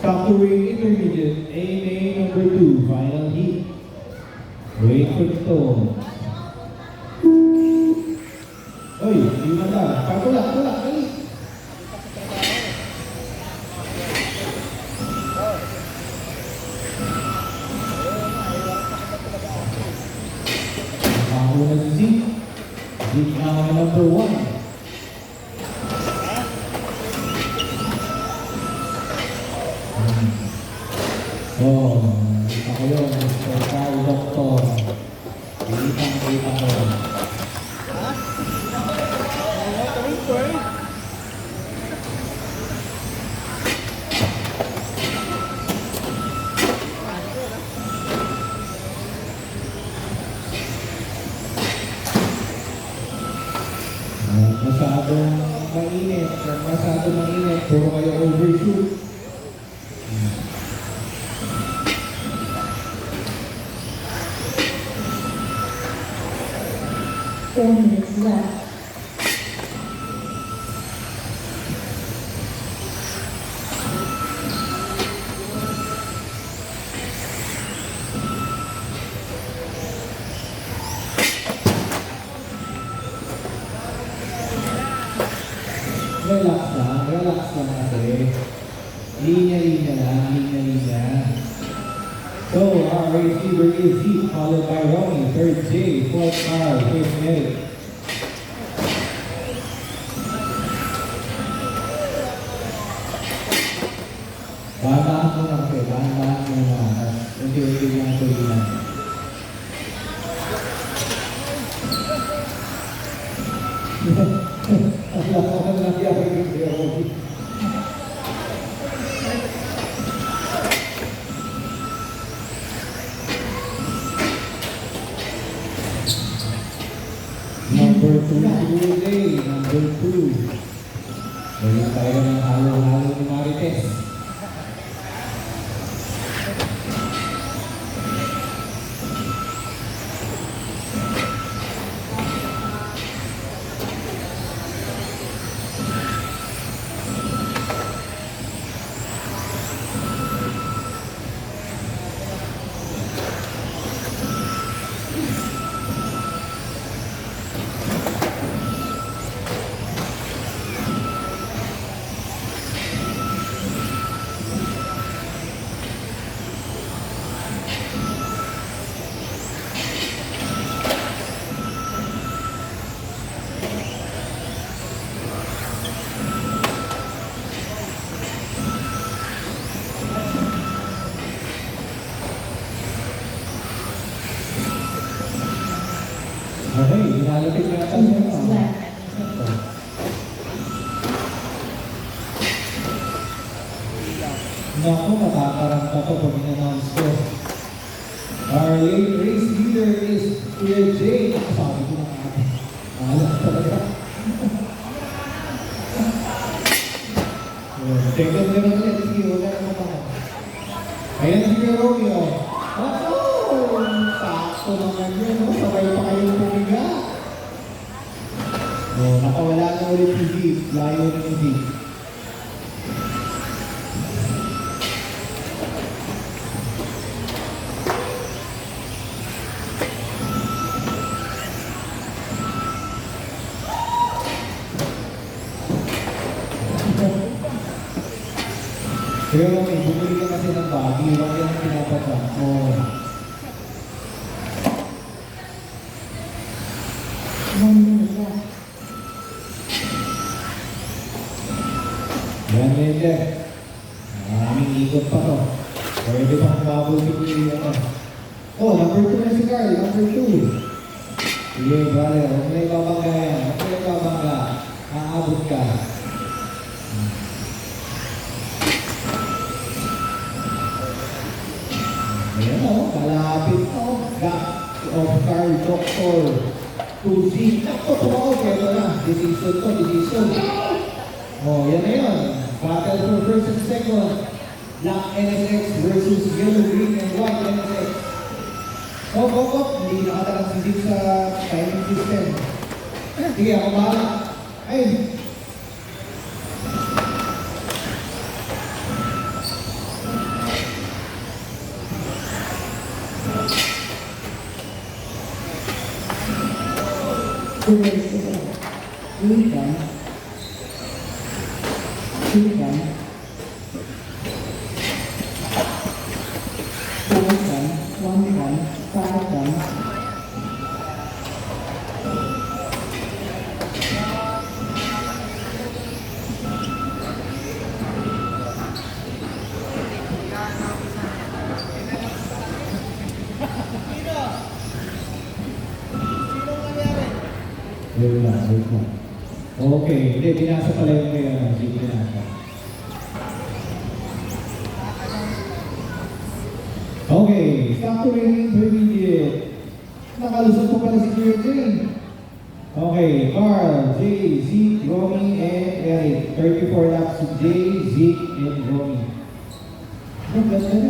Factory Intermediate, AMA number 2, final heat. Wait for the tone. Oy, hindi mo na. Tulak, dali. Nakahula si Zeke. Zeke na number 1. Oh, ako yun, Mr. Carl Doctor. Kita ko. Masyadong mainit, puro kayo overshoot. 4 minutes left. Relax lang kasi. Linya-linya lang. So, our receiver is Heat, followed by Ronnie, third J, fourth Carl, fifth Medic. Bahan-bahan muna kasi, bahan-bahan muna. Unti-unti lang tuloy. Number 2 today, number 2. Ngayon tayo ng halo-halo ni Marites. Okay, nilalapit na ito siya. Naku, matataranta to pag in-announce ko. Our late race leader is Kuya Jay. Sabi ko na nga. Alam talaga. Check out nyo naman. Sige, wala naman ako. Ayan si Kuya Romeo. Sakto naman yun. Sabay pa kayong pumiga. Nakawala na ulit si Zeke. Layo na si Zeke. Pero bumili ka kasi ng bagay, huwag yan ang pinapadang ko. Yan, Mende. Maraming ikot pa to. Pwede pang mabul si Kuya. Oh, number 2 na si Carl, number 2. Sige, brother, huwag na ibabangga yan. Huwag na ibabangga. Aabot ka. Ayan o, kalapit o. Gap of Carl Doctor. 2Z. Naku, tumawag. Ito na. Decision to, decision. Oh, yan na yun. Battle for first and second. Black NSX versus yellow, green, and white NSX. Hindi nakatalang si Zeke sa timing system. Sige, ako bahala. Ay! 2 minutes to go. 3 10. 2 10. 4 10. 1 10. 5 10. Wait lang, wait lang. Okay, hindi, binasa pala yung may ano, hindi binasa. Okay, factoring intermediate. Nakalusot po pala si Kuya Jane. Okay, Carl, Jay, Zeke, Romy, and Eric. 34 laps si Jay, Zeke, and Romy. Ang ganda